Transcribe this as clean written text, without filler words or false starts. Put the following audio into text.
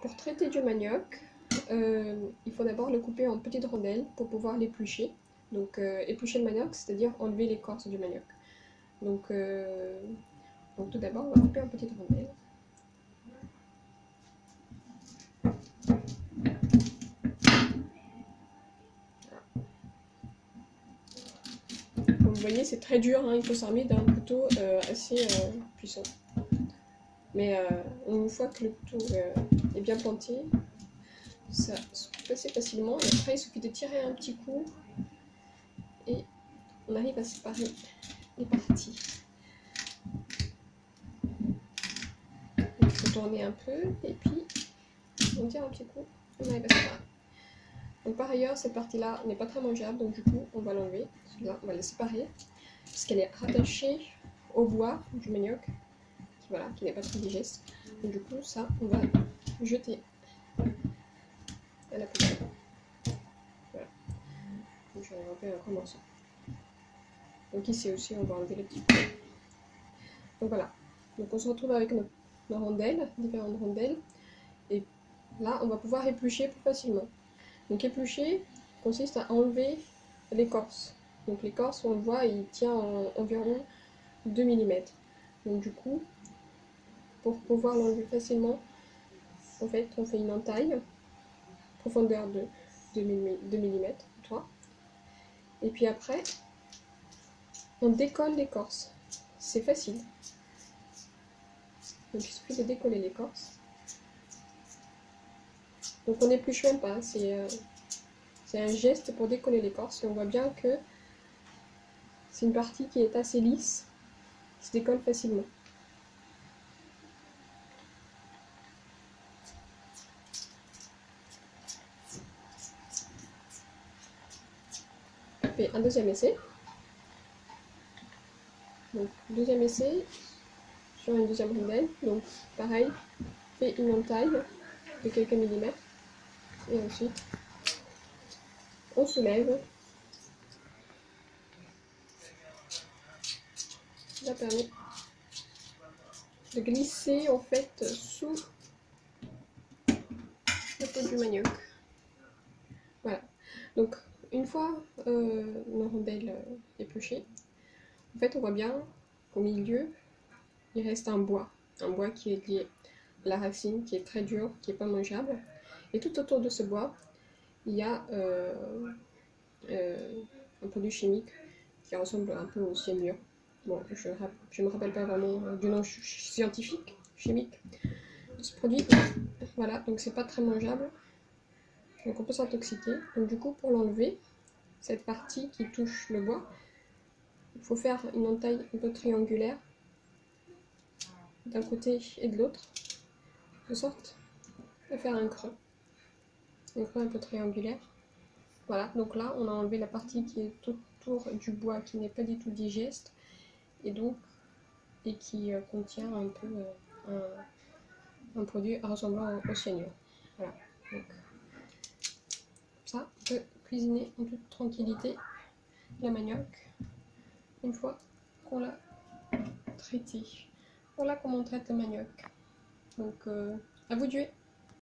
pour traiter du manioc, il faut d'abord le couper en petites rondelles pour pouvoir l'éplucher. Donc éplucher le manioc, c'est-à-dire enlever l'écorce du manioc. Donc tout d'abord, on va couper en petites rondelles. Comme vous voyez, c'est très dur, hein, il faut s'armer d'un couteau assez puissant. Mais une fois que le couteau est bien planté, ça se coupe assez facilement. Et après, il suffit de tirer un petit coup et on arrive à séparer les parties. Il faut tourner un peu et puis on tire un petit coup, on arrive à séparer. Donc par ailleurs, cette partie-là n'est pas très mangeable, donc du coup, on va l'enlever. Celui-là, on va la séparer parce qu'elle est rattachée au bois du manioc, qui n'est pas très digeste. Donc du coup, ça, on va jeter à la poubelle. Voilà. Donc je vais enlever un gros morceau. Donc ici aussi, on va enlever les petits points. Donc voilà. Donc on se retrouve avec nos rondelles, différentes rondelles. Et là, on va pouvoir éplucher plus facilement. Donc éplucher consiste à enlever l'écorce. Donc l'écorce, on le voit, il tient environ 2 mm. Donc du coup, pour pouvoir l'enlever facilement, en fait, on fait une entaille, profondeur de 2 mm, 3. Et puis après, on décolle l'écorce. C'est facile. Donc il suffit de décoller l'écorce. Donc on n'épluche même pas, c'est un geste pour décoller l'écorce. Et on voit bien que c'est une partie qui est assez lisse, qui se décolle facilement. On fait un deuxième essai. Donc deuxième essai sur une deuxième rondelle. Donc pareil, fait une entaille de quelques millimètres. Et ensuite, on soulève. Ça permet de glisser en fait sous la peau du manioc. Voilà. Donc une fois nos rondelles épluchées, en fait on voit bien qu'au milieu il reste un bois qui est lié à la racine, qui est très dur, qui est pas mangeable. Et tout autour de ce bois, il y a un produit chimique qui ressemble un peu au cyanure. Bon, je ne me rappelle pas vraiment du nom scientifique, chimique de ce produit. Voilà, donc c'est pas très mangeable. Donc on peut s'intoxiquer. Donc du coup, pour l'enlever, cette partie qui touche le bois, il faut faire une entaille un peu triangulaire d'un côté et de l'autre, de sorte à faire un creux un peu triangulaire. Voilà, donc là on a enlevé la partie qui est autour du bois, qui n'est pas du tout digeste, et qui contient un peu un produit ressemblant au cyanure. Voilà, donc ça, on peut cuisiner en toute tranquillité la manioc une fois qu'on l'a traité. Voilà comment on traite le manioc. Donc à vous de jouer.